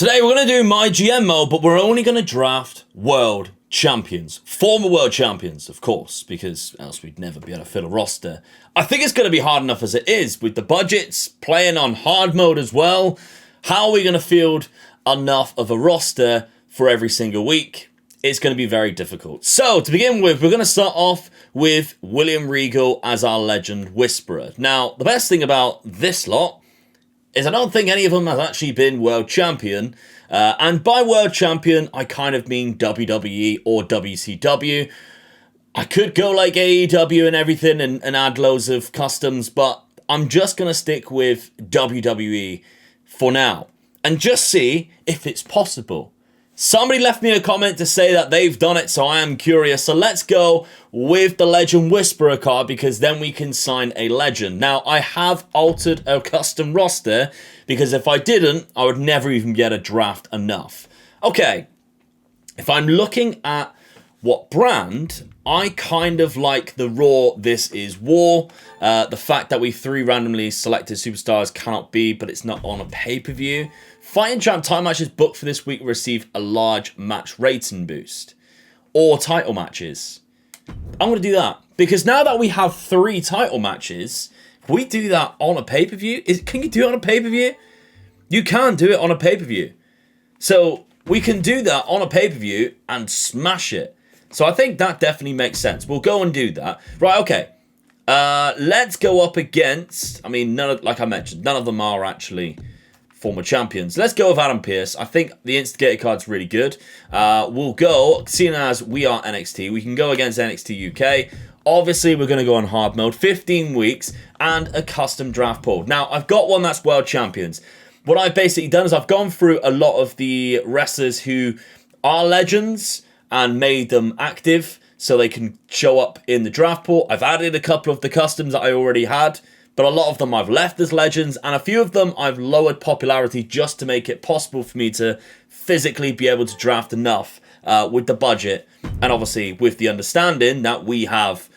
Today we're going to do MyGM mode, but we're only going to draft world champions. Former world champions, of course, because else we'd never be able to fill a roster. I think it's going to be hard enough as it is, with the budgets, playing on hard mode as well. How are we going to field enough of a roster for every single week? It's going to be very difficult. So, to begin with, we're going to start off with William Regal as our Legend Whisperer. Now, the best thing about this lot is I don't think any of them has actually been world champion. And by world champion, I kind of mean WWE or WCW. I could go like AEW and everything and add loads of customs, but I'm just going to stick with WWE for now and just see if it's possible. Somebody left me a comment to say that they've done it, so I am curious. So let's go with the Legend Whisperer card, because then we can sign a legend. Now, I have altered a custom roster, because if I didn't, I would never even be able to draft enough. Okay, if I'm looking at what brand, I kind of like the Raw This Is War. The fact that we 3 randomly selected superstars cannot be, but it's not on a pay-per-view. Fighting Champ title matches booked for this week will receive a large match rating boost. Or title matches. I'm going to do that. Because now that we have 3 title matches, if we do that on a pay-per-view, can you do it on a pay-per-view? You can do it on a pay-per-view. So we can do that on a pay-per-view and smash it. So I think that definitely makes sense. We'll go and do that. Right, okay. Let's go up against, I mean, like I mentioned, none of them are actually former champions. Let's go with Adam Pearce. I think the Instigator card's really good. We'll go, seeing as we are NXT, we can go against NXT UK. Obviously, we're going to go on hard mode, 15 weeks, and a custom draft pool. Now, I've got one that's world champions. What I've basically done is I've gone through a lot of the wrestlers who are legends and made them active so they can show up in the draft pool. I've added a couple of the customs that I already had, but a lot of them I've left as legends, and a few of them I've lowered popularity just to make it possible for me to physically be able to draft enough with the budget, and obviously with the understanding that we have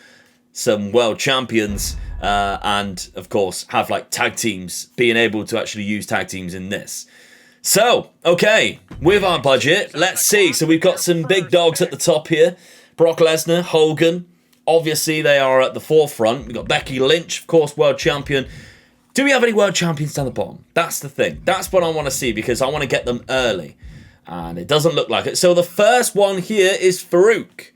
some world champions and, of course, have like tag teams, being able to actually use tag teams in this. So, okay, with our budget, let's see. So we've got some big dogs at the top here. Brock Lesnar, Hogan. Obviously, they are at the forefront. We've got Becky Lynch, of course, world champion. Do we have any world champions down the bottom? That's the thing. That's what I want to see, because I want to get them early. And it doesn't look like it. So the first one here is Farouk.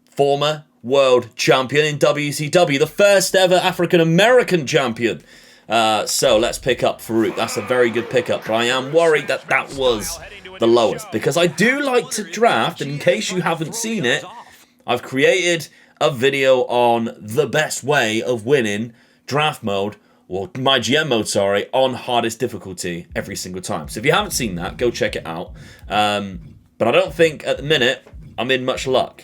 Former world champion in WCW. The first ever African-American champion. So let's pick up Farouk. That's a very good pickup. But I am worried that that was the lowest, because I do like to draft. And in case you haven't seen it, I've created a video on the best way of winning draft mode, or MyGM mode, sorry, on hardest difficulty every single time. So if you haven't seen that, go check it out. But I don't think at the minute I'm in much luck.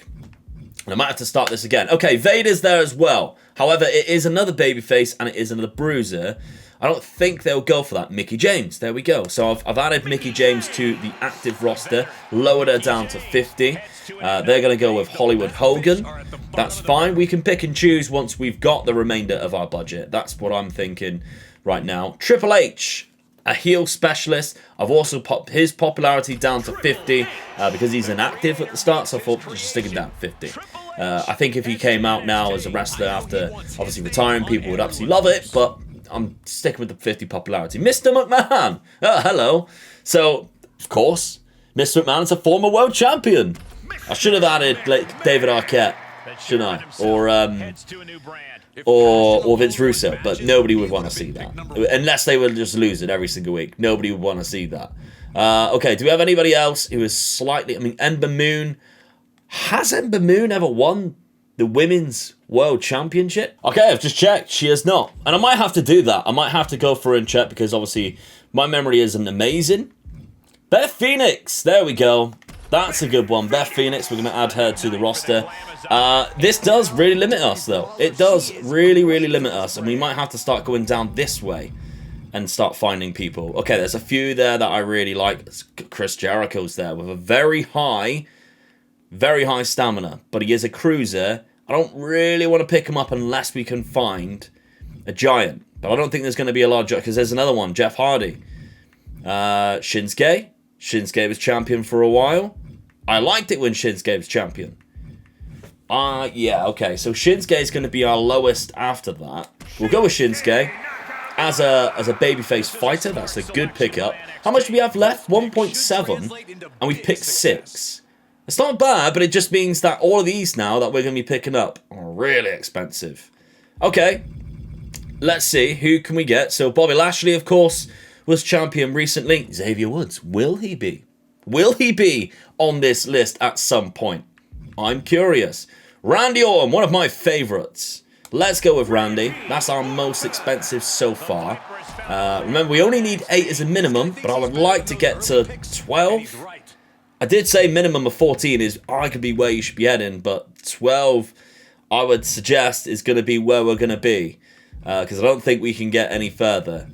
And I might have to start this again. Okay, Vader's there as well. However, it is another babyface and it is another bruiser. I don't think they'll go for that. Mickie James, there we go. So I've added Mickie James to the active roster, lowered her down to 50. They're going to go with Hollywood Hogan. That's fine. We can pick and choose once we've got the remainder of our budget. That's what I'm thinking right now. Triple H, a heel specialist. I've also popped his popularity down to 50 because he's inactive at the start, so I thought just stick him down 50. I think if he came out now as a wrestler after obviously retiring, people would absolutely love it, but I'm sticking with the 50 popularity. Mr. McMahon. Oh, hello. So, of course, Mr. McMahon is a former world champion. I should have added like David Arquette, shouldn't I? Or Vince Russo, but nobody would want to see that. Unless they would just lose it every single week. Nobody would want to see that. Okay, do we have anybody else who is slightly... I mean, Ember Moon. Has Ember Moon ever won the Women's World Championship? Okay, I've just checked. She has not. And I might have to do that. I might have to go through and check, because obviously my memory isn't amazing. Beth Phoenix. There we go. That's a good one. Beth Phoenix. We're going to add her to the roster. This does really limit us, though. It does really, really limit us. And we might have to start going down this way and start finding people. Okay, there's a few there that I really like. Chris Jericho's there with a very high stamina. But he is a cruiser. I don't really want to pick him up unless we can find a giant. But I don't think there's going to be a large giant, because there's another one, Jeff Hardy. Shinsuke. Shinsuke was champion for a while. I liked it when Shinsuke was champion. Yeah, okay. So Shinsuke is going to be our lowest after that. We'll go with Shinsuke as a babyface fighter. That's a good pickup. How much do we have left? 1.7. And we picked 6. It's not bad, but it just means that all of these now that we're going to be picking up are really expensive. Okay. Let's see. Who can we get? So Bobby Lashley, of course, was champion recently. Xavier Woods. Will he be? Will he be on this list at some point? I'm curious. Randy Orton, one of my favorites. Let's go with Randy. That's our most expensive so far. Remember, we only need 8 as a minimum, but I would like to get to 12. I did say minimum of 14 is arguably where you should be heading, but 12, I would suggest, is going to be where we're going to be. Because I don't think we can get any further.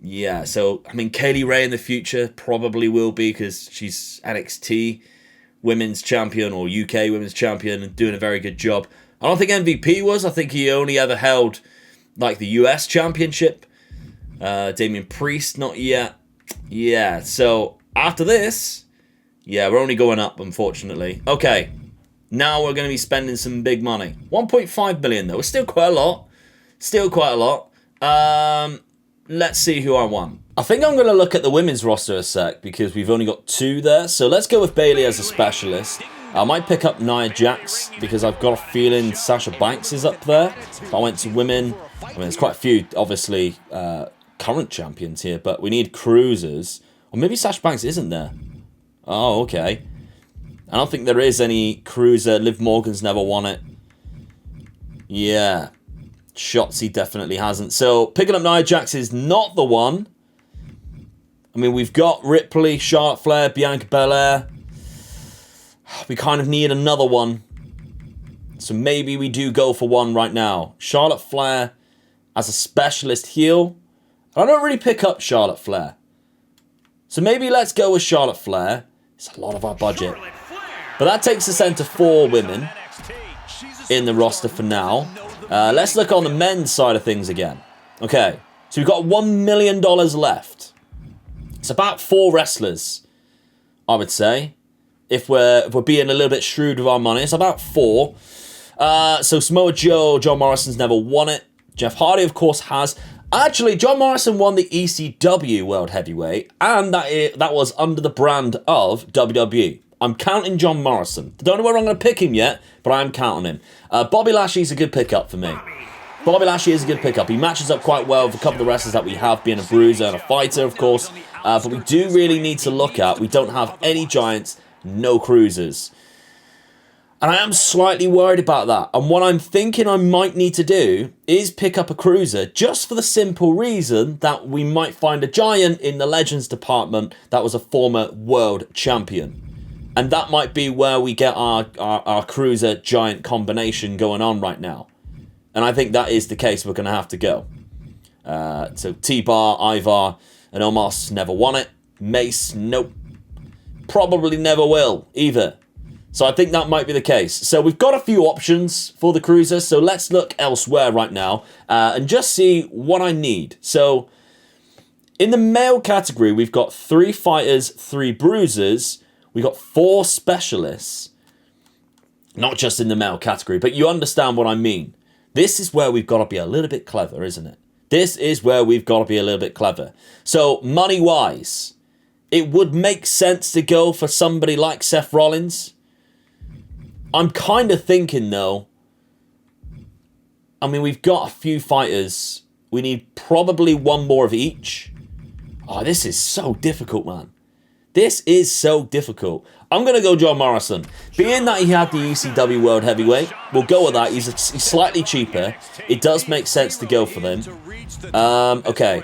Yeah, so, I mean, Kaylee Ray in the future probably will be, because she's NXT Women's Champion or UK Women's Champion and doing a very good job. I don't think MVP was. I think he only ever held, like, the US Championship. Damian Priest, not yet. Yeah, so, after this... Yeah, we're only going up, unfortunately. Okay, now we're going to be spending some big money. 1.5 million, though. It's still quite a lot. Still quite a lot. Let's see who I want. I think I'm going to look at the women's roster a sec, because we've only got 2 there. So let's go with Bayley as a specialist. I might pick up Nia Jax, because I've got a feeling Sasha Banks is up there. If I went to women, I mean, there's quite a few, obviously, current champions here, but we need cruisers. Or maybe Sasha Banks isn't there. Oh, okay. I don't think there is any cruiser. Liv Morgan's never won it. Yeah. Shotzi definitely hasn't. So, picking up Nia Jax is not the one. I mean, we've got Ripley, Charlotte Flair, Bianca Belair. We kind of need another one. So, maybe we do go for one right now. Charlotte Flair as a specialist heel. I don't really pick up Charlotte Flair. So, maybe let's go with Charlotte Flair. It's a lot of our budget. But that takes us into 4 women in the roster for now. Let's look on the men's side of things again. Okay, so we've got $1 million left. It's about 4 wrestlers, I would say. If we're being a little bit shrewd with our money, it's about 4. So Samoa Joe, John Morrison's never won it. Jeff Hardy, of course, has. Actually, John Morrison won the ECW World Heavyweight, and that was under the brand of WWE. I'm counting John Morrison. Don't know where I'm going to pick him yet, but I'm counting him. Bobby Lashley's a good pickup for me. Bobby Lashley is a good pickup. He matches up quite well with a couple of the wrestlers that we have, being a bruiser and a fighter, of course. But we do really need to look at, we don't have any giants, no cruisers. And I am slightly worried about that. And what I'm thinking I might need to do is pick up a cruiser, just for the simple reason that we might find a giant in the Legends department that was a former world champion. And that might be where we get our cruiser giant combination going on right now. And I think that is the case we're going to have to go. So T-Bar, Ivar, and Omos never won it. Mace, nope. Probably never will either. So I think that might be the case. So we've got a few options for the cruiser. So let's look elsewhere right now and just see what I need. So in the male category, we've got 3 fighters, 3 bruisers. We've got 4 specialists. Not just in the male category, but you understand what I mean. This is where we've got to be a little bit clever, isn't it? This is where we've got to be a little bit clever. So money-wise, it would make sense to go for somebody like Seth Rollins. I'm kind of thinking, though, I mean, we've got a few fighters. We need probably 1 more of each. Oh, this is so difficult, man. This is so difficult. I'm going to go John Morrison. Being that he had the ECW World Heavyweight, we'll go with that. He's slightly cheaper. It does make sense to go for them. Okay.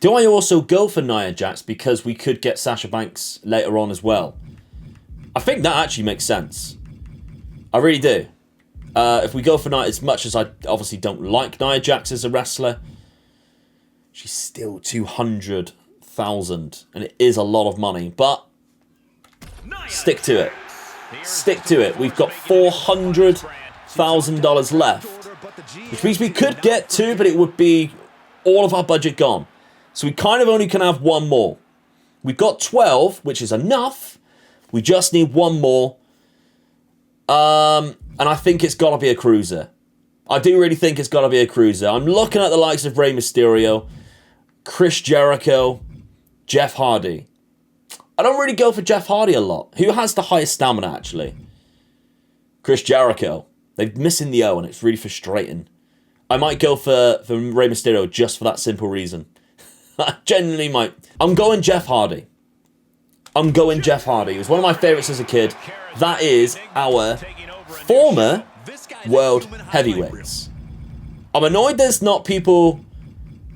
Do I also go for Nia Jax because we could get Sasha Banks later on as well? I think that actually makes sense. I really do. If we go for Nia, as much as I obviously don't like Nia Jax as a wrestler, she's still 200,000, and it is a lot of money. But stick to it. Stick to it. We've got $400,000 left, which means we could get 2, but it would be all of our budget gone. So we kind of only can have 1 more. We've got 12, which is enough. We just need one more. And I think it's got to be a cruiser. I do really think it's got to be a cruiser. I'm looking at the likes of Rey Mysterio, Chris Jericho, Jeff Hardy. I don't really go for Jeff Hardy a lot. Who has the highest stamina, actually? Chris Jericho. They're missing the O, and it's really frustrating. I might go for Rey Mysterio just for that simple reason. I genuinely might. I'm going Jeff Hardy. I'm going Jeff Hardy. He was one of my favorites as a kid. That is our former world heavyweights. I'm annoyed there's not people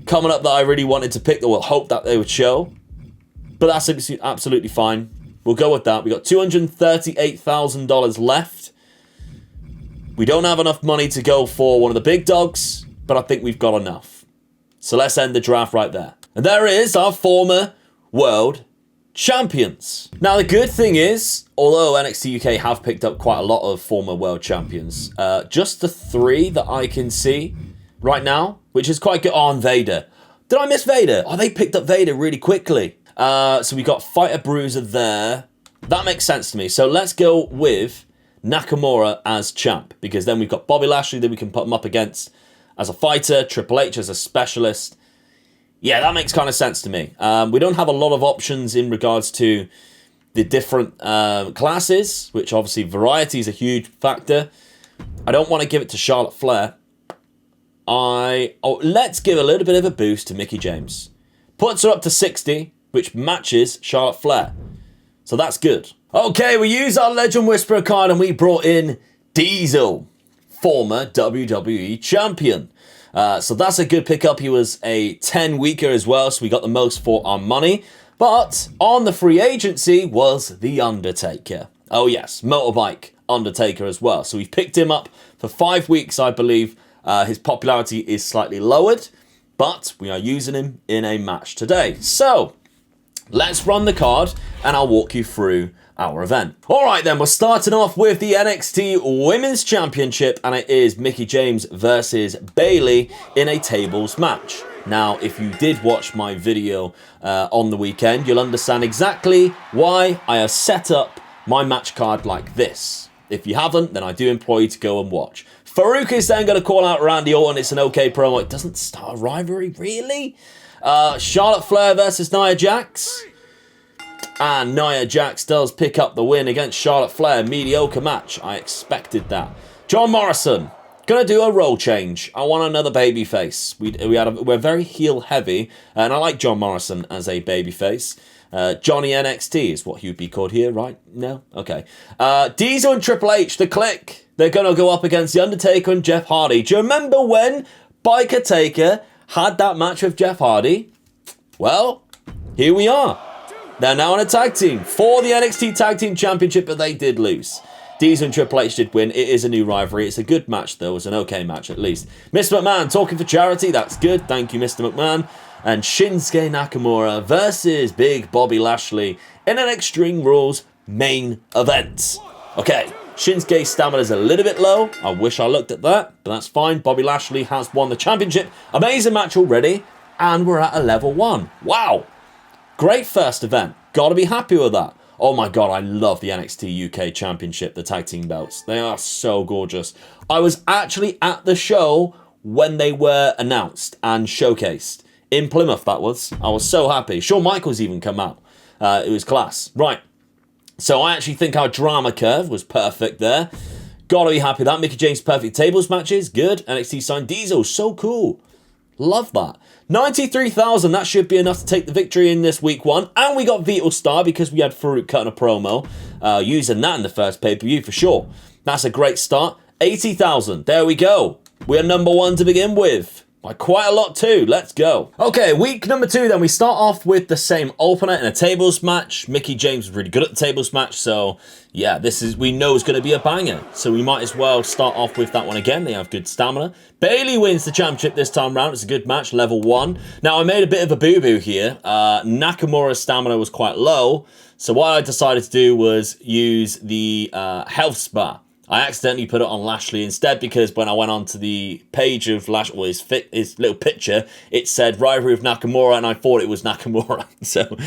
coming up that I really wanted to pick or hope that they would show. But that's absolutely fine. We'll go with that. We got $238,000 left. We don't have enough money to go for one of the big dogs, but I think we've got enough. So let's end the draft right there. And there is our former world champions. Now, the good thing is, although NXT UK have picked up quite a lot of former world champions, just the 3 that I can see right now, which is quite good. Oh, and Vader. Did I miss Vader? Oh, they picked up Vader really quickly. So we got Fighter Bruiser there. That makes sense to me. So let's go with Nakamura as champ, because then we've got Bobby Lashley that we can put him up against as a fighter, Triple H as a specialist. Yeah, that makes kind of sense to me. We don't have a lot of options in regards to the different classes, which obviously variety is a huge factor. I don't want to give it to Charlotte Flair. Let's give a little bit of a boost to Mickie James. Puts her up to 60, which matches Charlotte Flair. So that's good. Okay, we use our Legend Whisperer card and we brought in Diesel, former WWE champion. So that's a good pickup. He was a 10 weeker as well, so we got the most for our money. But on the free agency was The Undertaker. Oh yes, motorbike Undertaker as well. So we've picked him up for 5 weeks, I believe. His popularity is slightly lowered, but we are using him in a match today. So let's run the card and I'll walk you through our event. Alright then, we're starting off with the NXT Women's Championship, and it is Mickie James versus Bayley in a tables match. Now, if you did watch my video on the weekend, you'll understand exactly why I have set up my match card like this. If you haven't, then I do implore you to go and watch. Farouk is then going to call out Randy Orton. It's an okay promo. It doesn't start a rivalry, really? Charlotte Flair versus Nia Jax. And Nia Jax does pick up the win against Charlotte Flair. Mediocre match. I expected that. John Morrison. Gonna do a role change. I want another babyface. We're very heel heavy, and I like John Morrison as a babyface. Johnny NXT is what he would be called here, right? No? Okay. Diesel and Triple H, the Click. They're gonna go up against The Undertaker and Jeff Hardy. Do you remember when Biker Taker had that match with Jeff Hardy? Well, here we are. They're now in a tag team for the NXT Tag Team Championship, but they did lose. Diesel and Triple H did win. It is a new rivalry. It's a good match, though. It's an okay match, at least. Mr. McMahon talking for charity. That's good. Thank you, Mr. McMahon. And Shinsuke Nakamura versus Big Bobby Lashley in an Extreme Rules main event. Okay, Shinsuke's stamina is a little bit low. I wish I looked at that, but that's fine. Bobby Lashley has won the championship. Amazing match already, and we're at a level 1. Wow. Great first event. Gotta be happy with that. Oh my god, I love the NXT UK Championship, the tag team belts. They are so gorgeous. I was actually at the show when they were announced and showcased. In Plymouth, that was. I was so happy. Shawn Michaels even come out. It was class. Right. So I actually think our drama curve was perfect there. Gotta be happy with that. Mickie James perfect tables matches. Good. NXT signed Diesel. So cool. Love that. 93,000, that should be enough to take the victory in this week 1. And we got Vital Star because we had Farouk cutting a promo. Using that in the first pay-per-view for sure. That's a great start. 80,000, there we go. We're number 1 to begin with. By quite a lot too, let's go. Okay, week number 2 then. We start off with the same opener in a tables match. Mickie James was really good at the tables match, so yeah, we know it's going to be a banger. So we might as well start off with that one again. They have good stamina. Bayley wins the championship this time round. It's a good match, level 1. Now, I made a bit of a boo-boo here. Nakamura's stamina was quite low, so what I decided to do was use the health spa. I accidentally put it on Lashley instead because when I went onto the page of Lashley, well, his little picture, it said rivalry with Nakamura, and I thought it was Nakamura. So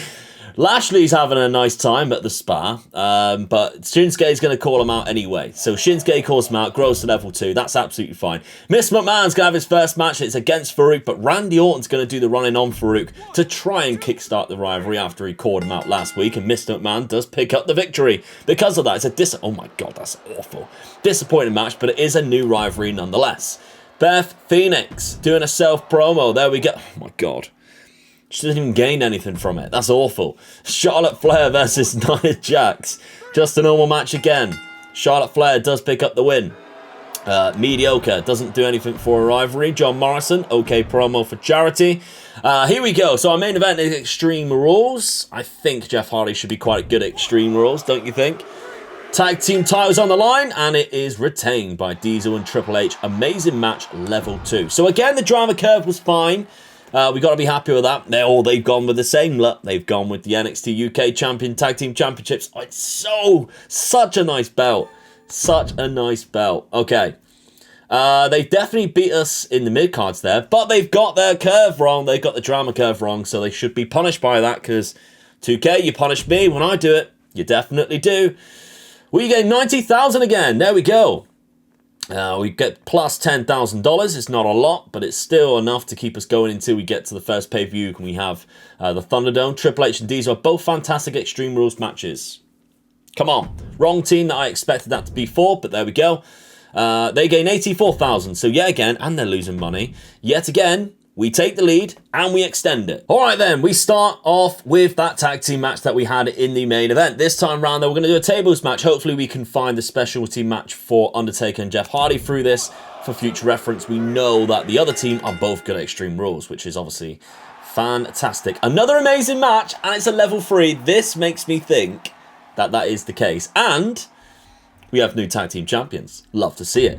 Lashley's having a nice time at the spa, but Shinsuke's going to call him out anyway. So Shinsuke calls him out, grows to level 2. That's absolutely fine. Mr. McMahon's going to have his first match. It's against Farouk, but Randy Orton's going to do the running on Farouk to try and kickstart the rivalry after he called him out last week, and Mr. McMahon does pick up the victory. Because of that, it's a oh my god, that's awful. Disappointing match, but it is a new rivalry nonetheless. Beth Phoenix doing a self-promo. There we go. Oh my god. She doesn't even gain anything from it. That's awful. Charlotte Flair versus Nia Jax. Just a normal match again. Charlotte Flair does pick up the win. Mediocre. Doesn't do anything for a rivalry. John Morrison. Okay promo for charity. Here we go. So our main event is Extreme Rules. I think Jeff Hardy should be quite good at Extreme Rules, don't you think? Tag team titles on the line, and it is retained by Diesel and Triple H. Amazing match, level 2. So again, the drama curve was fine. We got to be happy with that. They've gone with the same look. They've gone with the NXT UK Champion Tag Team Championships. Oh, it's such a nice belt. Such a nice belt. Okay. They definitely beat us in the mid-cards there, but they've got their curve wrong. They got the drama curve wrong, so they should be punished by that, because 2K, you punish me when I do it. You definitely do. We get 90,000 again. There we go. We get plus $10,000. It's not a lot, but it's still enough to keep us going until we get to the first pay-per-view. We have the Thunderdome. Triple H and Diesel are both fantastic Extreme Rules matches. Come on. Wrong team that I expected that to be for, but there we go. They gain 84,000. So yet again, and they're losing money. Yet again, we take the lead and we extend it. All right then, we start off with that tag team match that we had in the main event. This time round, though, we're going to do a tables match. Hopefully we can find the specialty match for Undertaker and Jeff Hardy through this for future reference. We know that the other team are both good at Extreme Rules, which is obviously fantastic. Another amazing match, and it's a level 3. This makes me think that that is the case. And we have new tag team champions. Love to see it.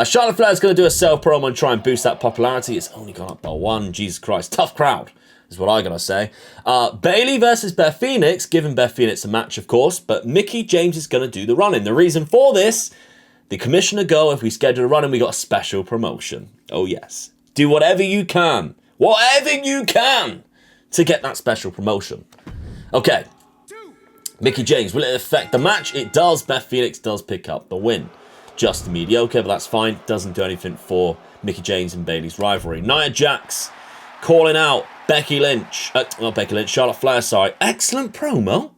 Charlotte Flair is going to do a self-promo and try and boost that popularity. It's only gone up by 1. Jesus Christ. Tough crowd is what I got to say. Bayley versus Beth Phoenix. Giving Beth Phoenix a match, of course. But Mickie James is going to do the run-in. The reason for this, the commissioner go, if we schedule a run-in, we got a special promotion. Oh, yes. Do whatever you can. Whatever you can to get that special promotion. Okay. Mickie James, will it affect the match? It does. Beth Phoenix does pick up the win. Just mediocre, but that's fine. Doesn't do anything for Mickie James and Bayley's rivalry. Nia Jax calling out Becky Lynch. Not Becky Lynch, Charlotte Flair, sorry. Excellent promo.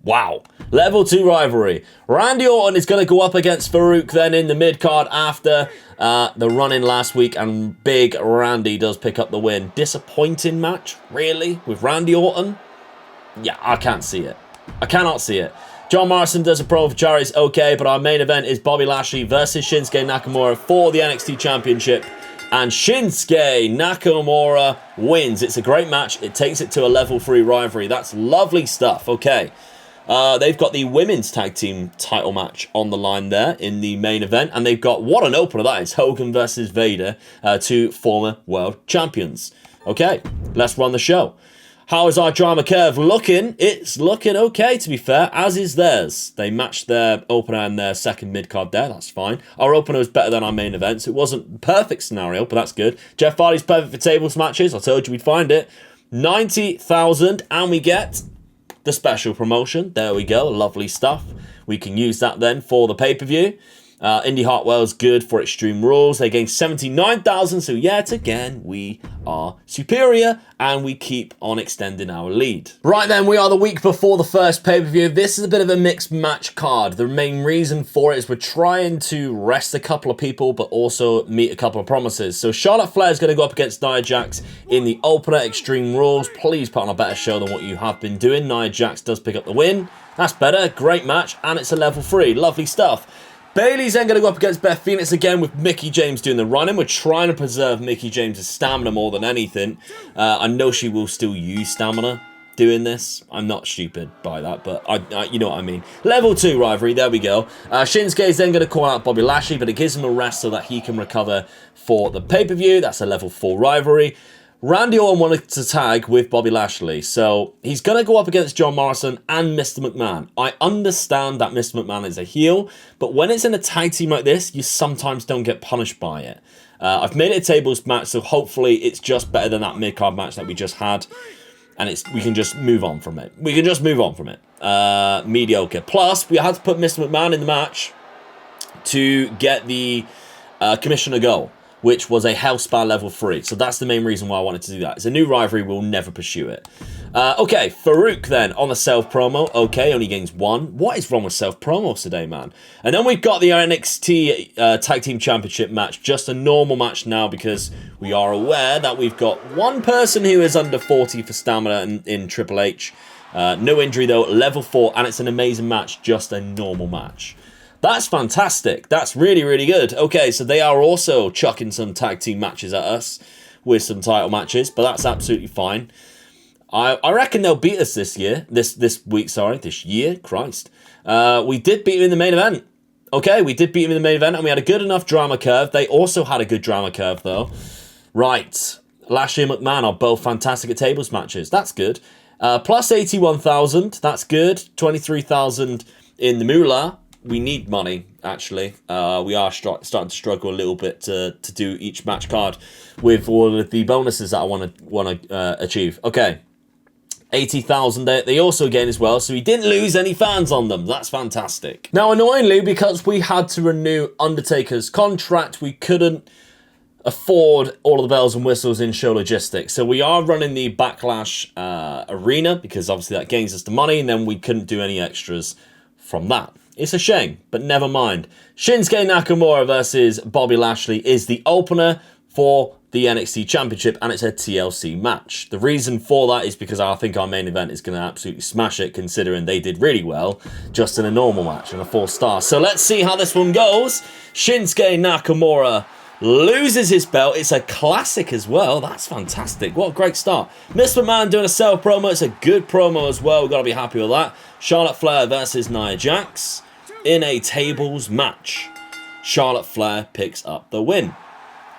Wow. Level 2 rivalry. Randy Orton is going to go up against Farouk then in the mid-card after the run-in last week, and Big Randy does pick up the win. Disappointing match, really, with Randy Orton? Yeah, I can't see it. I cannot see it. John Morrison does a promo for charity. It's okay, but our main event is Bobby Lashley versus Shinsuke Nakamura for the NXT Championship. And Shinsuke Nakamura wins. It's a great match. It takes it to a level 3 rivalry. That's lovely stuff. Okay. They've got the women's tag team title match on the line there in the main event. And they've got, what an opener that is, Hogan versus Vader, 2 former world champions. Okay, let's run the show. How is our drama curve looking? It's looking okay, to be fair, as is theirs. They matched their opener and their second mid-card there, that's fine. Our opener was better than our main event, so it wasn't a perfect scenario, but that's good. Jeff Hardy's perfect for tables matches. I told you we'd find it. 90,000, and we get the special promotion. There we go, lovely stuff. We can use that then for the pay-per-view. Indy Hartwell's good for Extreme Rules. They gain 79,000, so yet again, we are superior, and we keep on extending our lead. Right then, we are the week before the first pay-per-view. This is a bit of a mixed match card. The main reason for it is we're trying to rest a couple of people, but also meet a couple of promises. So Charlotte Flair is going to go up against Nia Jax in the opener Extreme Rules. Please put on a better show than what you have been doing. Nia Jax does pick up the win. That's better. Great match, and it's a level 3. Lovely stuff. Bayley's then going to go up against Beth Phoenix again with Mickie James doing the running. We're trying to preserve Mickie James' stamina more than anything. I know she will still use stamina doing this. I'm not stupid by that, but I you know what I mean. Level 2 rivalry, there we go. Shinsuke is then going to call out Bobby Lashley, but it gives him a rest so that he can recover for the pay-per-view. That's a level 4 rivalry. Randy Orton wanted to tag with Bobby Lashley, so he's going to go up against John Morrison and Mr. McMahon. I understand that Mr. McMahon is a heel, but when it's in a tag team like this, you sometimes don't get punished by it. I've made it a tables match, so hopefully it's just better than that mid-card match that we just had. And we can just move on from it. We can just move on from it. Mediocre. Plus, we had to put Mr. McMahon in the match to get the Commissioner goal, which was a Hellspa level 3. So that's the main reason why I wanted to do that. It's a new rivalry, we'll never pursue it. Okay, Farouk then on the self-promo. Okay, only gains 1. What is wrong with self-promos today, man? And then we've got the NXT Tag Team Championship match. Just a normal match now because we are aware that we've got one person who is under 40 for stamina in Triple H. No injury though, level 4, and it's an amazing match, just a normal match. That's fantastic. That's really, really good. Okay, so they are also chucking some tag team matches at us with some title matches, but that's absolutely fine. I reckon they'll beat us this year. This year. Christ. We did beat them in the main event. Okay, we did beat them in the main event, and we had a good enough drama curve. They also had a good drama curve, though. Right. Lashy and McMahon are both fantastic at tables matches. That's good. Plus 81,000. That's good. 23,000 in the Moolah. We need money, actually. We are starting to struggle a little bit to do each match card with all of the bonuses that I want to achieve. Okay. 80,000 they also gain as well, so we didn't lose any fans on them. That's fantastic. Now, annoyingly, because we had to renew Undertaker's contract, we couldn't afford all of the bells and whistles in show logistics. So we are running the Backlash arena because obviously that gains us the money, and then we couldn't do any extras from that. It's a shame, but never mind. Shinsuke Nakamura versus Bobby Lashley is the opener for the NXT Championship, and it's a TLC match. The reason for that is because I think our main event is going to absolutely smash it, considering they did really well just in a normal match and a 4-star. So let's see how this one goes. Shinsuke Nakamura loses his belt. It's a classic as well. That's fantastic. What a great start. Mr. McMahon doing a self promo. It's a good promo as well. We've got to be happy with that. Charlotte Flair versus Nia Jax in a tables match. Charlotte Flair picks up the win.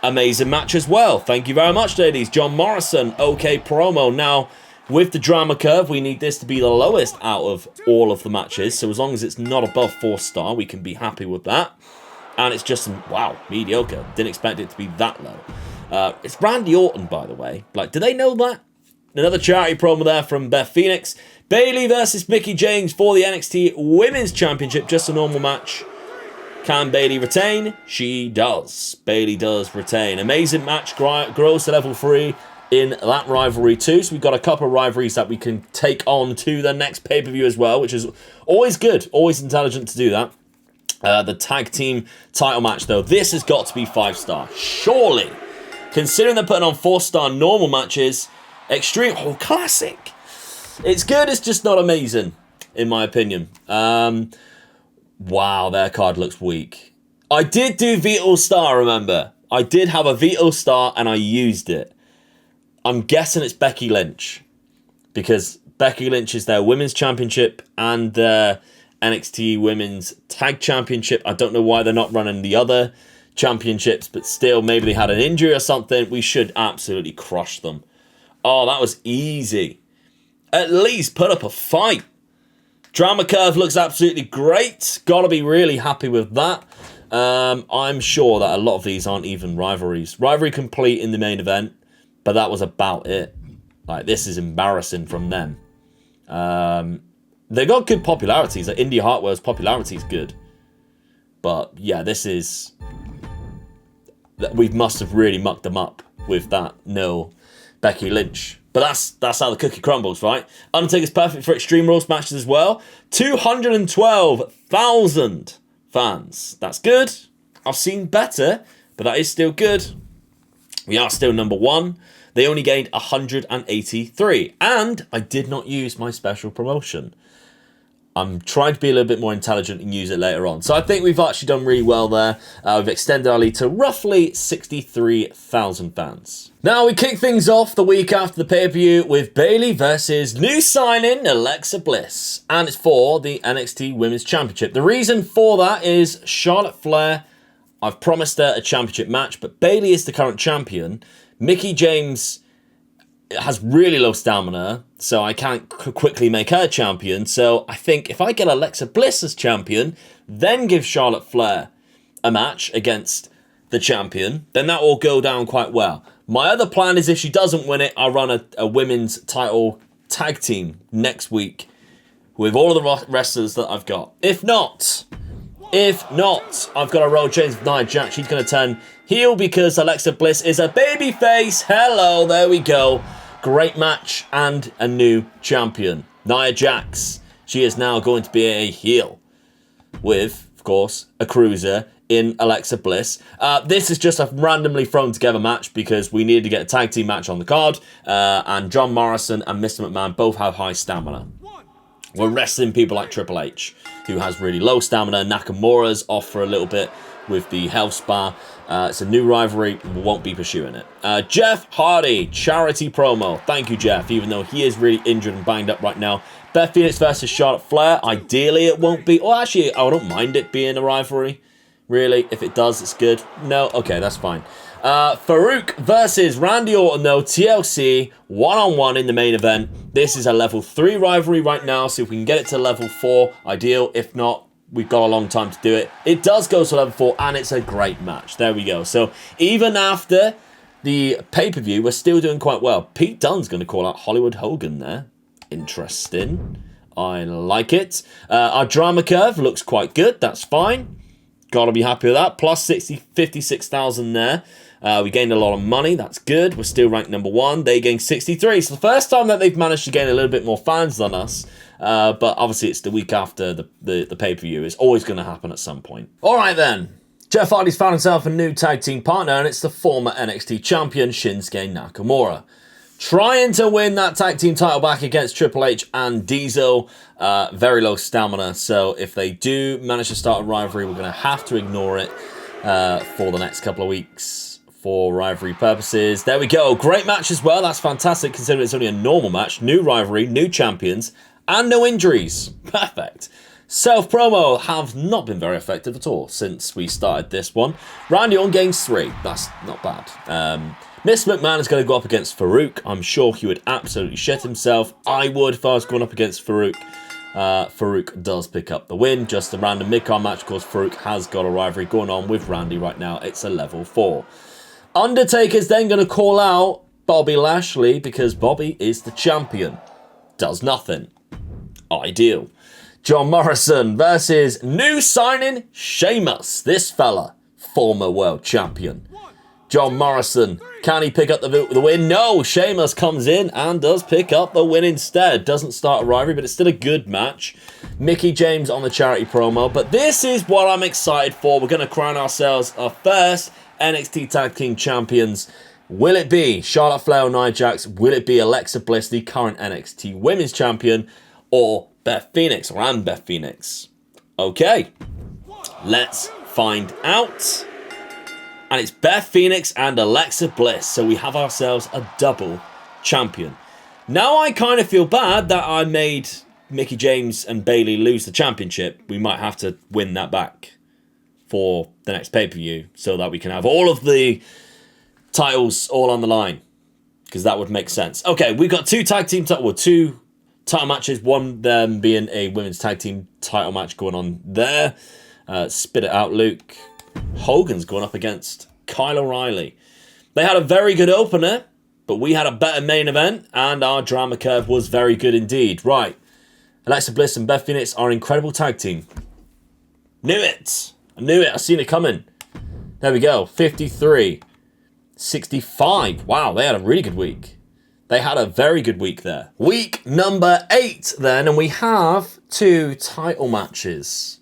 Amazing match as well. Thank you very much, ladies. John Morrison, okay promo. Now, with the drama curve, we need this to be the lowest out of all of the matches. So as long as it's not above 4-star, we can be happy with that. And it's just, wow, mediocre. Didn't expect it to be that low. It's Randy Orton, by the way. Like, do they know that? Another charity promo there from Beth Phoenix. Bayley versus Mickie James for the NXT Women's Championship. Just a normal match. Can Bayley retain? She does. Bayley does retain. Amazing match. Grows to level 3 in that rivalry too. So we've got a couple of rivalries that we can take on to the next pay-per-view as well, which is always good. Always intelligent to do that. The tag team title match, though, this has got to be 5-star. Surely. Considering they're putting on 4-star normal matches, extreme, classic. It's good, it's just not amazing, in my opinion. Wow, their card looks weak. I did do Vital Star, remember? I did have a Vital Star and I used it. I'm guessing it's Becky Lynch. Because Becky Lynch is their Women's Championship and their NXT Women's Tag Championship. I don't know why they're not running the other championships, but still, maybe they had an injury or something. We should absolutely crush them. Oh, that was easy. At least put up a fight. Drama curve looks absolutely great. Gotta be really happy with that. I'm sure that a lot of these aren't even rivalries. Rivalry complete in the main event, but that was about it. Like, this is embarrassing from them. They got good popularities. Like, Indy Hartwell's popularity is good. But, yeah, this is... We must have really mucked them up with that no Becky Lynch. But that's how the cookie crumbles, right? Undertaker's perfect for Extreme Rules matches as well. 212,000 fans. That's good. I've seen better, but that is still good. We are still number 1. They only gained 183. And I did not use my special promotion. I'm trying to be a little bit more intelligent and use it later on. So I think we've actually done really well there. We've extended our lead to roughly 63,000 fans. Now we kick things off the week after the pay-per-view with Bayley versus new signing Alexa Bliss. And it's for the NXT Women's Championship. The reason for that is Charlotte Flair. I've promised her a championship match, but Bayley is the current champion. Mickie James has really low stamina, so I can't quickly make her champion. So I think if I get Alexa Bliss as champion, then give Charlotte Flair a match against the champion, then that will go down quite well. My other plan is if she doesn't win it, I'll run a women's title tag team next week with all of the wrestlers that I've got. If not, I've got a Road James with Nia Jax. She's going to turn heel because Alexa Bliss is a babyface. Hello, there we go. Great match and a new champion. Nia Jax. She is now going to be a heel with, of course, a cruiser in Alexa Bliss. This is just a randomly thrown together match because we needed to get a tag team match on the card. And John Morrison and Mr. McMahon both have high stamina. We're wrestling people like Triple H, who has really low stamina. Nakamura's off for a little bit with the health spa. It's a new rivalry. We won't be pursuing it. Jeff Hardy, charity promo. Thank you, Jeff, even though he is really injured and banged up right now. Beth Phoenix versus Charlotte Flair. Ideally, it won't be. Well, actually, I don't mind it being a rivalry. Really, if it does, it's good. No? Okay, that's fine. Farouk versus Randy Orton, though. TLC, one-on-one in the main event. This is a level 3 rivalry right now, so if we can get it to level 4, ideal. If not, we've got a long time to do it. It does go to level 4, and it's a great match. There we go. So even after the pay-per-view, we're still doing quite well. Pete Dunne's going to call out Hollywood Hogan there. Interesting. I like it. Our drama curve looks quite good. That's fine. Gotta be happy with that. Plus 56,000 there. We gained a lot of money. That's good. We're still ranked number 1. They gained 63. So the first time that they've managed to gain a little bit more fans than us. But obviously it's the week after the pay-per-view. It's always going to happen at some point. All right then. Jeff Hardy's found himself a new tag team partner, and it's the former NXT champion Shinsuke Nakamura. Trying to win that tag team title back against Triple H and Diesel. Very low stamina. So if they do manage to start a rivalry, we're going to have to ignore it for the next couple of weeks for rivalry purposes. There we go. Great match as well. That's fantastic considering it's only a normal match. New rivalry, new champions, and no injuries. Perfect. Self-promo have not been very effective at all since we started this one. Randy Orton gains 3. That's not bad. Miss McMahon is going to go up against Farouk. I'm sure he would absolutely shit himself. I would if I was going up against Farouk. Farouk does pick up the win. Just a random mid-card match. Of course, Farouk has got a rivalry going on with Randy right now. It's a level 4. Undertaker's then going to call out Bobby Lashley because Bobby is the champion. Does nothing. Ideal. John Morrison versus new signing Sheamus. This fella, former world champion. John Morrison, can he pick up the win? No, Sheamus comes in and does pick up the win instead. Doesn't start a rivalry, but it's still a good match. Mickie James on the charity promo, but this is what I'm excited for. We're going to crown ourselves our first NXT Tag Team Champions. Will it be Charlotte Flair or Nia Jax? Will it be Alexa Bliss, the current NXT Women's Champion, or Beth Phoenix, or Anne Beth Phoenix? Okay, let's find out. And it's Beth Phoenix and Alexa Bliss. So we have ourselves a double champion. Now I kind of feel bad that I made Mickie James and Bayley lose the championship. We might have to win that back for the next pay-per-view so that we can have all of the titles all on the line. Because that would make sense. Okay, we've got two title matches. One them being a women's tag team title match going on there. Spit it out, Luke. Hogan's going up against Kyle O'Reilly. They had a very good opener, but we had a better main event, and our drama curve was very good indeed. Right. Alexa Bliss and Beth Phoenix are an incredible tag team. Knew it. I knew it. I seen it coming. There we go. 53. 65. Wow, they had a really good week. They had a very good week there. Week number 8 then, and we have 2 title matches.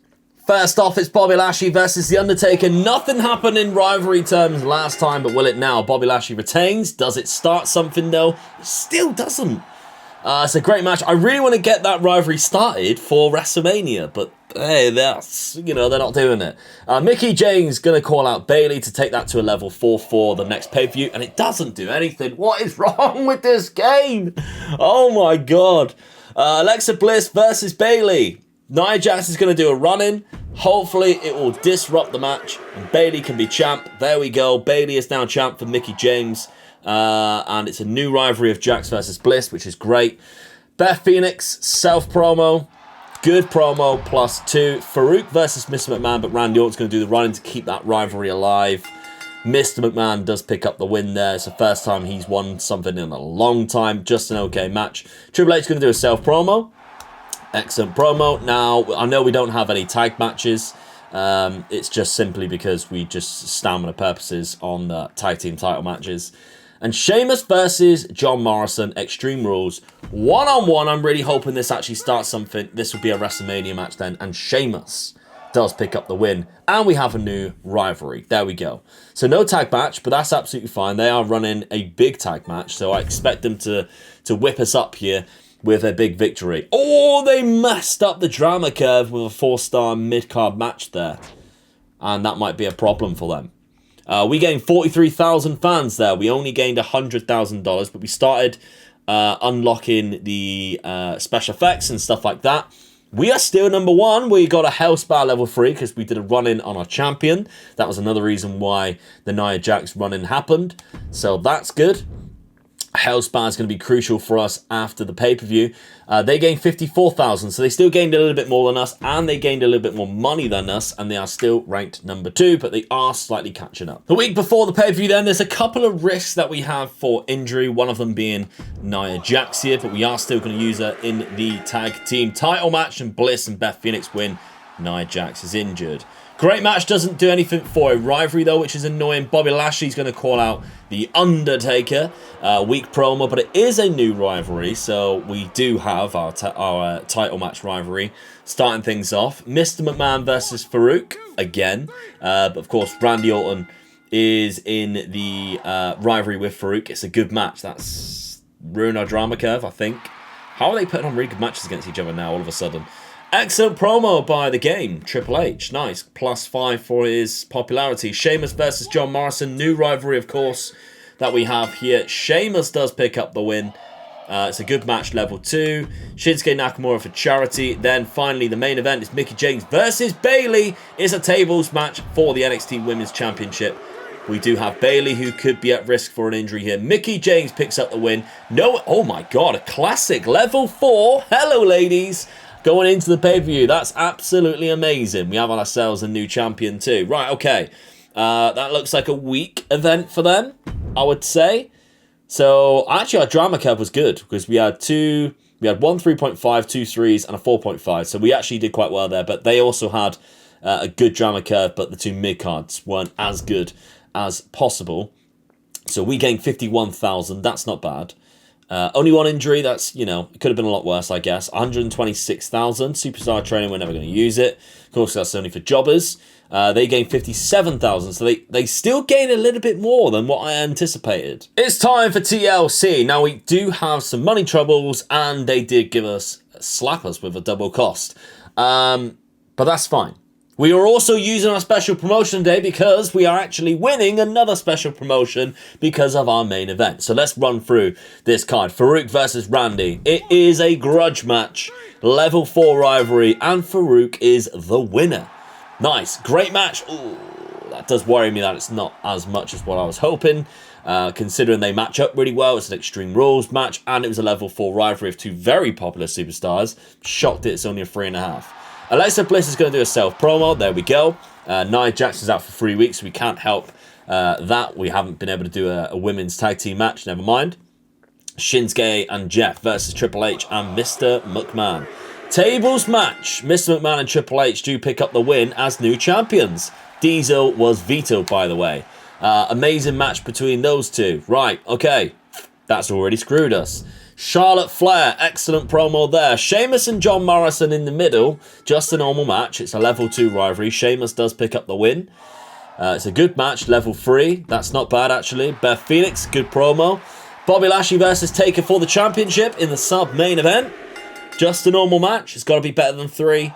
First off, it's Bobby Lashley versus The Undertaker. Nothing happened in rivalry terms last time, but will it now? Bobby Lashley retains. Does it start something, though? It still doesn't. It's a great match. I really want to get that rivalry started for WrestleMania, but hey, they're not doing it. Mickie James going to call out Bayley to take that to a level 4 for the next pay-per-view, and it doesn't do anything. What is wrong with this game? Oh my God. Alexa Bliss versus Bayley. Nia Jax is going to do a run-in. Hopefully, it will disrupt the match, and Bayley can be champ. There we go. Bayley is now champ for Mickie James. And it's a new rivalry of Jax versus Bliss, which is great. Beth Phoenix, self-promo. Good promo, +2. Farouk versus Mr. McMahon, but Randy Orton's going to do the run-in to keep that rivalry alive. Mr. McMahon does pick up the win there. It's the first time he's won something in a long time. Just an okay match. Triple H is going to do a self-promo. Excellent promo. Now, I know we don't have any tag matches. It's just simply because we just stamina purposes on the tag team title matches. And Sheamus versus John Morrison, Extreme Rules. One-on-one, I'm really hoping this actually starts something. This will be a WrestleMania match then. And Sheamus does pick up the win. And we have a new rivalry. There we go. So no tag match, but that's absolutely fine. They are running a big tag match. So I expect them to whip us up here with a big victory. Oh, they messed up the drama curve with a 4-star mid-card match there. And that might be a problem for them. We gained 43,000 fans there. We only gained $100,000, but we started unlocking the special effects and stuff like that. We are still number 1. We got a Hellspire level 3 because we did a run-in on our champion. That was another reason why the Nia Jax run-in happened. So that's good. Hellspire is going to be crucial for us after the pay-per-view. They gained 54,000, so they still gained a little bit more than us, and they gained a little bit more money than us, and they are still ranked number 2, but they are slightly catching up. The week before the pay-per-view then, there's a couple of risks that we have for injury, one of them being Nia Jax here, but we are still going to use her in the tag team title match, and Bliss and Beth Phoenix win. Nia Jax is injured. Great match doesn't do anything for a rivalry though, which is annoying. Bobby Lashley's going to call out the Undertaker. Weak promo, but it is a new rivalry, so we do have our title match rivalry starting things off. Mr. McMahon versus Farouk again, but of course Randy Orton is in the rivalry with Farouk. It's a good match. That's ruined our drama curve, I think. How are they putting on really good matches against each other now all of a sudden? Excellent promo by the game. Triple H, nice. +5 for his popularity. Sheamus versus John Morrison. New rivalry, of course, that we have here. Sheamus does pick up the win. It's a good match, level 2. Shinsuke Nakamura for charity. Then finally, the main event is Mickie James versus Bayley. It's a tables match for the NXT Women's Championship. We do have Bayley, who could be at risk for an injury here. Mickie James picks up the win. No, oh my God, a classic. Level 4. Hello, ladies. Going into the pay-per-view, that's absolutely amazing. We have on ourselves a new champion too. Right, okay. That looks like a weak event for them, I would say. So, actually, our drama curve was good because we had one 3.5, 2 3s, and a 4.5. So we actually did quite well there. But they also had a good drama curve, but the 2 mid-cards weren't as good as possible. So we gained 51,000. That's not bad. Only 1 injury, that's, you know, it could have been a lot worse, I guess. 126,000. Superstar training, we're never going to use it. Of course, that's only for jobbers. They gained 57,000, so they still gain a little bit more than what I anticipated. It's time for TLC. Now, we do have some money troubles, and they did slap us with a double cost. But that's fine. We are also using our special promotion today because we are actually winning another special promotion because of our main event. So let's run through this card. Farouk versus Randy. It is a grudge match. Level 4 rivalry. And Farouk is the winner. Nice. Great match. Ooh, that does worry me that it's not as much as what I was hoping. Considering they match up really well. It's an Extreme Rules match. And it was a level 4 rivalry of 2 very popular superstars. Shocked it's only a 3.5. Alexa Bliss is going to do a self-promo. There we go. Nia Jax is out for 3 weeks. So we can't help that. We haven't been able to do a women's tag team match. Never mind. Shinsuke and Jeff versus Triple H and Mr. McMahon. Tables match. Mr. McMahon and Triple H do pick up the win as new champions. Diesel was vetoed, by the way. Amazing match between those two. Right, okay. That's already screwed us. Charlotte Flair, excellent promo there. Sheamus and John Morrison in the middle. Just a normal match. It's a level 2 rivalry. Sheamus does pick up the win. It's a good match, level 3. That's not bad, actually. Beth Phoenix, good promo. Bobby Lashley versus Taker for the championship in the sub-main event. Just a normal match. It's got to be better than 3.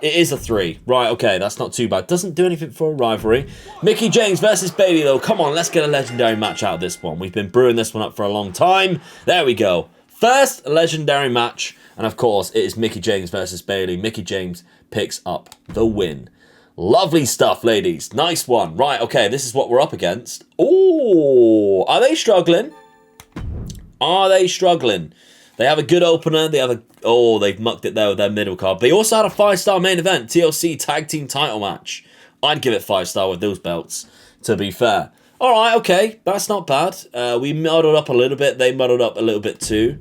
It is a 3. Right, okay, that's not too bad. Doesn't do anything for a rivalry. Mickie James versus Bayley, though. Come on, let's get a legendary match out of this one. We've been brewing this one up for a long time. There we go. First legendary match. And, of course, it is Mickie James versus Bayley. Mickie James picks up the win. Lovely stuff, ladies. Nice one. Right, okay, this is what we're up against. Ooh, are they struggling? Are they struggling? They have a good opener. They have a... Oh, they've mucked it there with their middle card. They also had a 5-star main event. TLC Tag Team title match. I'd give it 5-star with those belts, to be fair. Alright, okay, that's not bad. We muddled up a little bit, they muddled up a little bit too.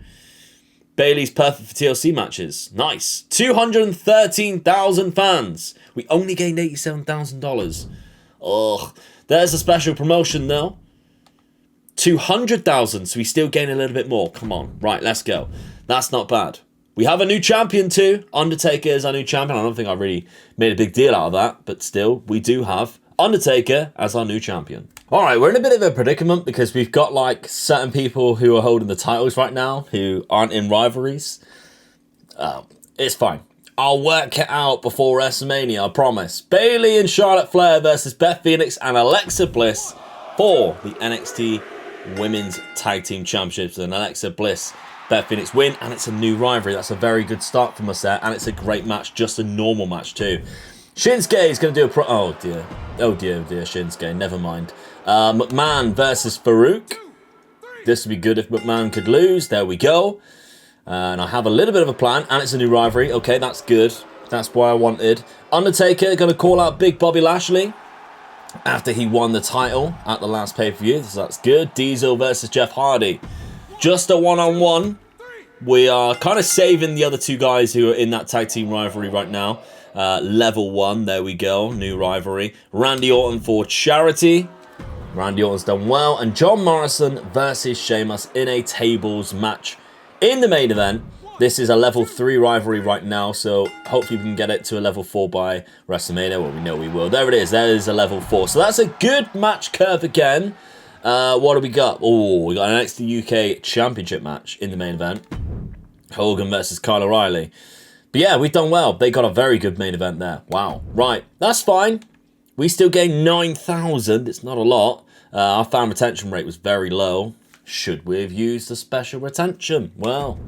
Bayley's perfect for TLC matches. Nice. 213,000 fans. We only gained $87,000. Ugh. There's a special promotion though. 200,000, so we still gain a little bit more. Come on. Right, let's go. That's not bad. We have a new champion too. Undertaker is our new champion. I don't think I really made a big deal out of that, but still, we do have Undertaker as our new champion. Alright, we're in a bit of a predicament because we've got like certain people who are holding the titles right now who aren't in rivalries. It's fine. I'll work it out before WrestleMania, I promise. Bayley and Charlotte Flair versus Beth Phoenix and Alexa Bliss for the NXT Women's Tag Team Championships. And Alexa Bliss, Beth Phoenix win, and it's a new rivalry. That's a very good start from us there, and it's a great match, just a normal match too. Shinsuke is going to do a oh dear, Shinsuke, never mind. McMahon versus Farouk. This would be good if McMahon could lose. There we go. And I have a little bit of a plan, and it's a new rivalry. Okay, that's good. That's what I wanted. Undertaker going to call out Big Bobby Lashley after he won the title at the last pay-per-view. So that's good. Diesel versus Jeff Hardy. Just a one-on-one. We are kind of saving the other two guys who are in that tag team rivalry right now. Level 1, there we go. New rivalry. Randy Orton for charity. Randy Orton's done well. And John Morrison versus Sheamus in a tables match in the main event. This is a level 3 rivalry right now, so hopefully we can get it to a level 4 by WrestleMania. Well, we know we will. There it is. There is a level 4. So that's a good match curve again. What do we got? Oh, we got an NXT UK Championship match in the main event. Hogan versus Kyle O'Reilly. But yeah, we've done well. They got a very good main event there. Wow. Right. That's fine. We still gained 9,000. It's not a lot. Our fan retention rate was very low. Should we have used a special retention? Well,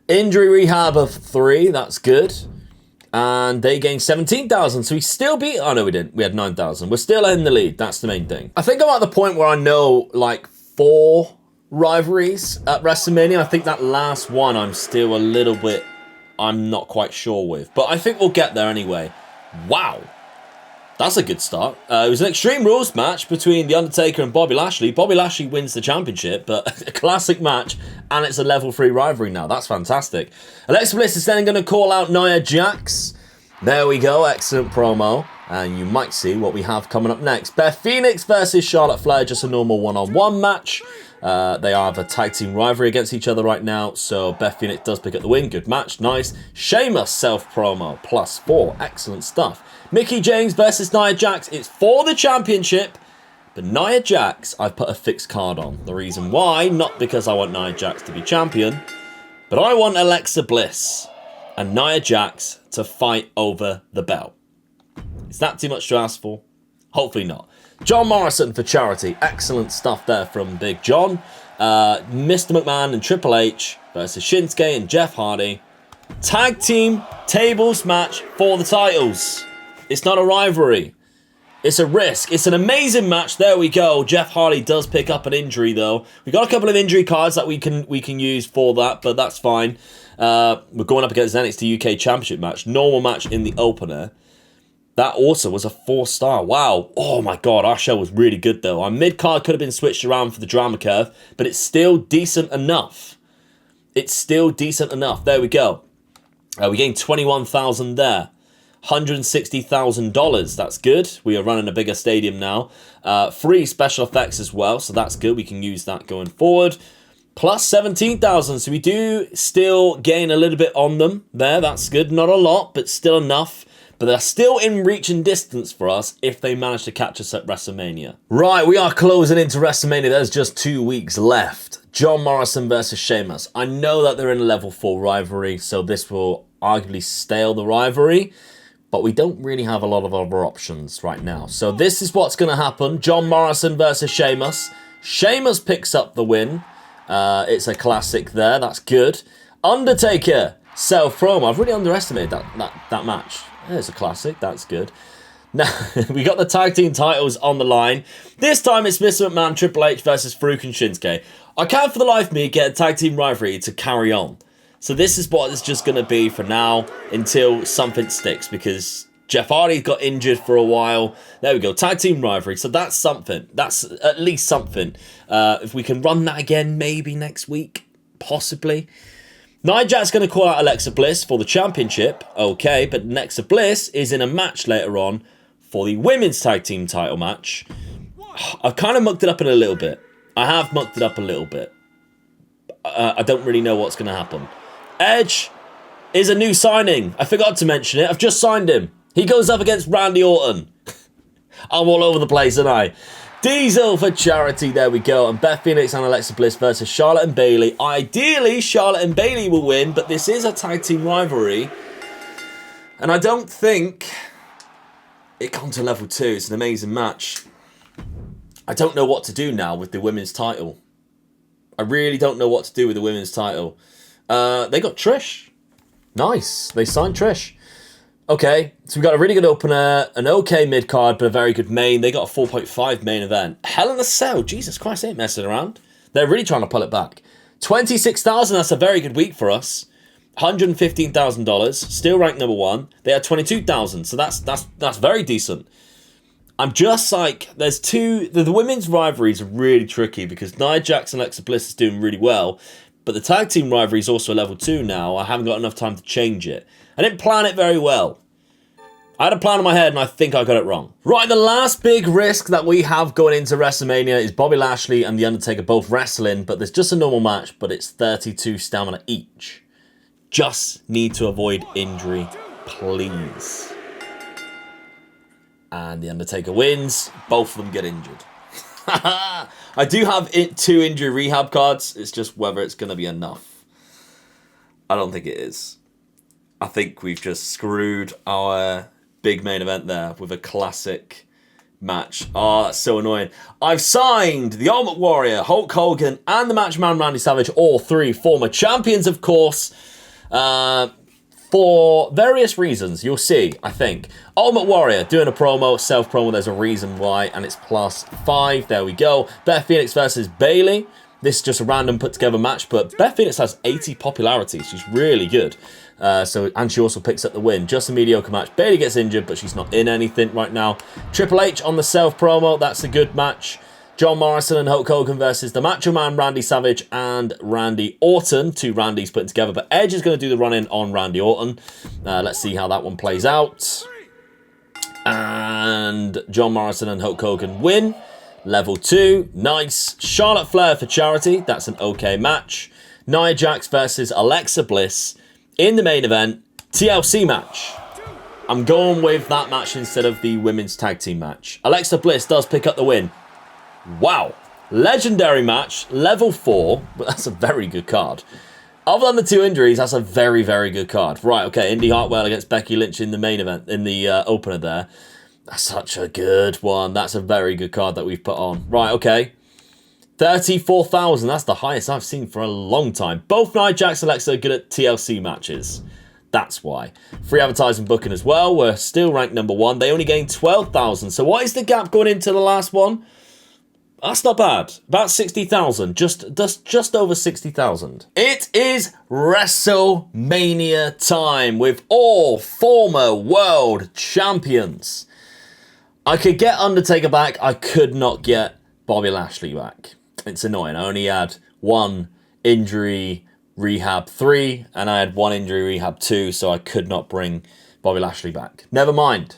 injury rehab of 3. That's good. And they gained 17,000. So we still beat... Oh, no, we didn't. We had 9,000. We're still in the lead. That's the main thing. I think I'm at the point where I know, like, 4 rivalries at WrestleMania. I think that last one I'm still a little bit... I'm not quite sure with. But I think we'll get there anyway. Wow. That's a good start. It was an Extreme Rules match between The Undertaker and Bobby Lashley. Bobby Lashley wins the championship, but a classic match, and it's a level 3 rivalry now. That's fantastic. Alexa Bliss is then going to call out Nia Jax. There we go. Excellent promo. And you might see what we have coming up next. Beth Phoenix versus Charlotte Flair, just a normal one-on-one match. They have a tag team rivalry against each other right now, so Beth Phoenix does pick up the win. Good match, nice. Sheamus self-promo, +4, excellent stuff. Mickie James versus Nia Jax, it's for the championship, but Nia Jax, I've put a fixed card on. The reason why, not because I want Nia Jax to be champion, but I want Alexa Bliss and Nia Jax to fight over the belt. Is that too much to ask for? Hopefully not. John Morrison for charity. Excellent stuff there from Big John. Mr. McMahon and Triple H versus Shinsuke and Jeff Hardy. Tag team tables match for the titles. It's not a rivalry. It's a risk. It's an amazing match. There we go. Jeff Hardy does pick up an injury though. We got a couple of injury cards that we can use for that, but that's fine. We're going up against an NXT UK Championship match. Normal match in the opener. That also was a 4-star. Wow. Oh my god, our show was really good though. Our mid-card could have been switched around for the drama curve, but it's still decent enough. It's still decent enough. There we go. We gained 21,000 there. $160,000. That's good. We are running a bigger stadium now. Free special effects as well, so that's good. We can use that going forward. Plus 17,000, so we do still gain a little bit on them there. That's good. Not a lot, but still enough. But they're still in reach and distance for us if they manage to catch us at WrestleMania. Right, we are closing into WrestleMania. There's just 2 weeks left. John Morrison versus Sheamus. I know that they're in a level 4 rivalry, so this will arguably stale the rivalry. But we don't really have a lot of other options right now. So this is what's going to happen. John Morrison versus Sheamus. Sheamus picks up the win. It's a classic there. That's good. Undertaker. Self-promo. I've really underestimated that match. It's a classic. That's good. Now, we got the tag team titles on the line. This time it's Mr. McMahon, Triple H versus Farouk and Shinsuke. I can't for the life of me get a tag team rivalry to carry on. So this is what it's just going to be for now until something sticks, because Jeff Hardy got injured for a while. There we go. Tag team rivalry. So that's something. That's at least something. If we can run that again, maybe next week. Possibly. Nia Jax going to call out Alexa Bliss for the championship. Okay, but Alexa Bliss is in a match later on for the women's tag team title match. I've kind of mucked it up in a little bit. I have mucked it up a little bit. I don't really know what's going to happen. Edge is a new signing. I forgot to mention it. I've just signed him. He goes up against Randy Orton. I'm all over the place, aren't I? Diesel for charity, there we go. And Beth Phoenix and Alexa Bliss versus Charlotte and Bayley. Ideally, Charlotte and Bayley will win, but this is a tag team rivalry. And I don't think it got to level 2. It's an amazing match. I don't know what to do now with the women's title. I really don't know what to do with the women's title. They got Trish. Nice. They signed Trish. Okay, so we got a really good opener, an okay mid-card, but a very good main. They got a 4.5 main event. Hell in a Cell. Jesus Christ, they ain't messing around. They're really trying to pull it back. 26,000, that's a very good week for us. $115,000, still ranked number 1. They had 22,000, so that's very decent. I'm just like, there's two, the women's rivalries are really tricky because Nia Jax and Alexa Bliss is doing really well, but the tag team rivalry is also a level 2 now. I haven't got enough time to change it. I didn't plan it very well. I had a plan in my head and I think I got it wrong. Right, the last big risk that we have going into WrestleMania is Bobby Lashley and The Undertaker both wrestling, but there's just a normal match, but it's 32 stamina each. Just need to avoid injury, please. And The Undertaker wins. Both of them get injured. I do have 2 injury rehab cards. It's just whether it's going to be enough. I don't think it is. I think we've just screwed our big main event there with a classic match. Oh, that's so annoying. I've signed the Ultimate Warrior, Hulk Hogan, and the Macho Man Randy Savage, all 3 former champions, of course, for various reasons. You'll see, I think. Ultimate Warrior doing a promo, self-promo. There's a reason why, and it's +5. There we go. Beth Phoenix versus Bayley. This is just a random put-together match, but Beth Phoenix has 80 popularity. She's really good. And she also picks up the win. Just a mediocre match. Bayley gets injured, but she's not in anything right now. Triple H on the self-promo. That's a good match. John Morrison and Hulk Hogan versus the Macho Man, Randy Savage, and Randy Orton. 2 Randys put together, but Edge is going to do the run-in on Randy Orton. Let's see how that one plays out. And John Morrison and Hulk Hogan win. Level 2. Nice. Charlotte Flair for charity. That's an okay match. Nia Jax versus Alexa Bliss in the main event. TLC match. I'm going with that match instead of the women's tag team match. Alexa Bliss does pick up the win. Wow. Legendary match. Level 4. But that's a very good card. Other than the 2 injuries, that's a very, very good card. Right, okay. Indy Hartwell against Becky Lynch in the main event, in the opener there. That's such a good one. That's a very good card that we've put on. Right, okay. 34,000. That's the highest I've seen for a long time. Both Nia Jax and Alexa are good at TLC matches. That's why. Free advertising booking as well. We're still ranked number 1. They only gained 12,000. So what is the gap going into the last one? That's not bad. About 60,000. Just over 60,000. It is WrestleMania time with all former world champions. I could get Undertaker back. I could not get Bobby Lashley back. It's annoying. I only had 1 injury rehab 3, and I had 1 injury rehab 2, so I could not bring Bobby Lashley back. Never mind.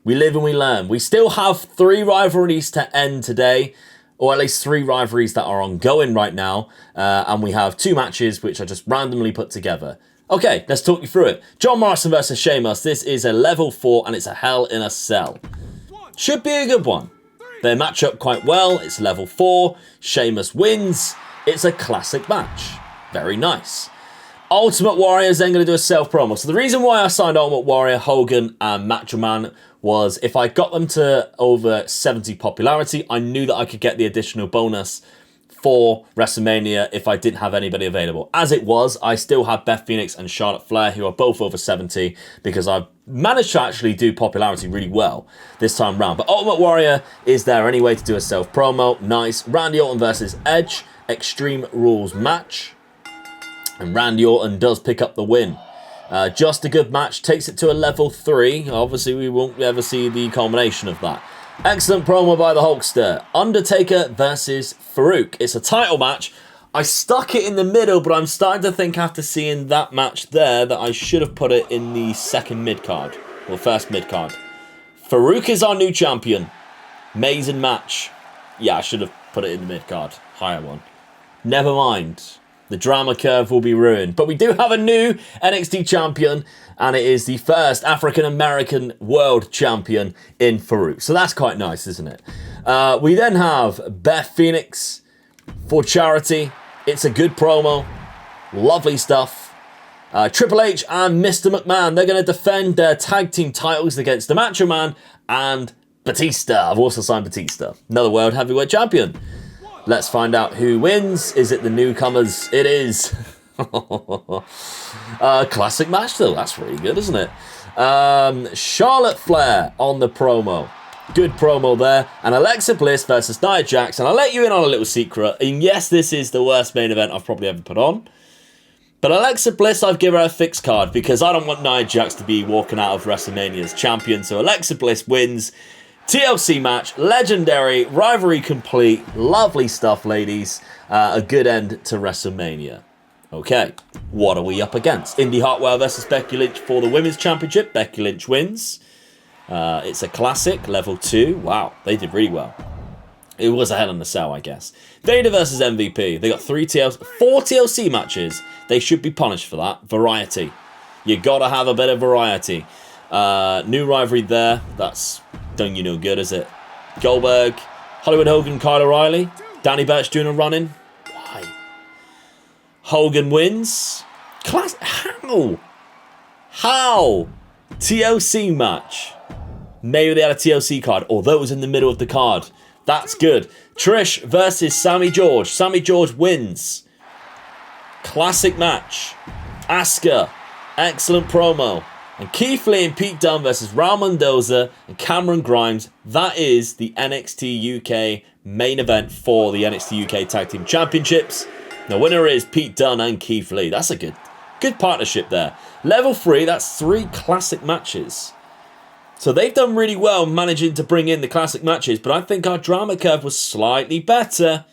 We live and we learn. We still have 3 rivalries to end today, or at least 3 rivalries that are ongoing right now, and we have 2 matches which I just randomly put together. Okay, let's talk you through it. John Morrison versus Sheamus. This is a level 4, and it's a Hell in a Cell. Should be a good one. They match up quite well. It's level 4. Sheamus wins. It's a classic match. Very nice. Ultimate Warrior is then going to do a self-promo. So the reason why I signed Ultimate Warrior, Hogan, and Macho Man was if I got them to over 70 popularity, I knew that I could get the additional bonus for WrestleMania if I didn't have anybody available. As it was, I still had Beth Phoenix and Charlotte Flair, who are both over 70, because I've managed to actually do popularity really well this time round. But Ultimate Warrior is there anyway to do a self-promo. Nice. Randy Orton versus Edge. Extreme Rules match. And Randy Orton does pick up the win. Just a good match. Takes it to a level 3. Obviously, we won't ever see the culmination of that. Excellent promo by the Hulkster. Undertaker versus Farouk. It's a title match. I stuck it in the middle, but I'm starting to think after seeing that match there that I should have put it in the second mid-card. Or first mid-card. Farouk is our new champion. Amazing match. Yeah, I should have put it in the mid-card. Higher one. Never mind. The drama curve will be ruined. But we do have a new NXT champion, and it is the first African-American world champion in Farouk. So that's quite nice, isn't it? We then have Beth Phoenix for charity. It's a good promo. Lovely stuff. Triple H and Mr. McMahon, they're going to defend their tag team titles against the Macho Man and Batista. I've also signed Batista. Another World Heavyweight Champion. Let's find out who wins. Is it the newcomers? It is. Classic match, though. That's really good, isn't it? Charlotte Flair on the promo. Good promo there. And Alexa Bliss versus Nia Jax. And I'll let you in on a little secret. And yes, this is the worst main event I've probably ever put on. But Alexa Bliss, I've given her a fixed card because I don't want Nia Jax to be walking out of WrestleMania as champion. So Alexa Bliss wins. TLC match, legendary, rivalry complete, lovely stuff, ladies. A good end to WrestleMania. Okay, what are we up against? Indy Hartwell versus Becky Lynch for the Women's Championship. Becky Lynch wins. It's a classic, level 2. Wow, they did really well. It was a Hell in a Cell, I guess. Vader versus MVP. They got 4 TLC matches. They should be punished for that. Variety. You gotta have a bit of variety. New rivalry there. That's done you no good, is it? Goldberg, Hollywood Hogan, Kyle O'Reilly. Danny Burch doing a run-in. Why? Hogan wins. How? How? TLC match. Maybe they had a TLC card, although it was in the middle of the card. That's good. Trish versus Sammy George. Sammy George wins. Classic match. Asuka. Excellent promo. And Keith Lee and Pete Dunne versus Raul Mendoza and Cameron Grimes. That is the NXT UK main event for the NXT UK Tag Team Championships. The winner is Pete Dunne and Keith Lee. That's a good partnership there. Level 3, that's 3 classic matches. So they've done really well managing to bring in the classic matches, but I think our drama curve was slightly better.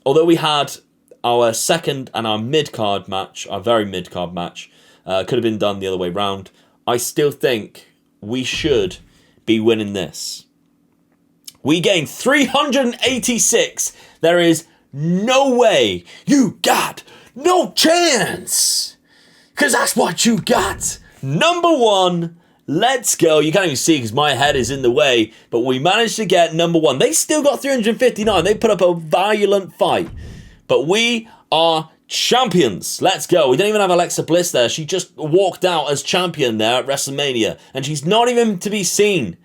Although we had our second and our mid-card match, our very mid-card match, could have been done the other way round. I still think we should be winning this. We gained 386. There is no way. You got no chance. Because that's what you got. Number 1. Let's go. You can't even see because my head is in the way. But we managed to get number 1. They still got 359. They put up a violent fight. But we are champions. Let's go. We don't even have Alexa Bliss there. She just walked out as champion there at WrestleMania. And she's not even to be seen.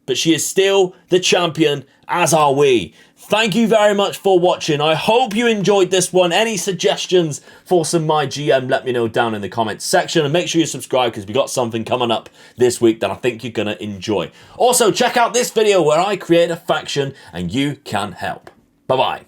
But she is still the champion, as are we. Thank you very much for watching. I hope you enjoyed this one. Any suggestions for some MyGM, let me know down in the comments section. And make sure you subscribe because we got something coming up this week that I think you're going to enjoy. Also, check out this video where I create a faction and you can help. Bye-bye.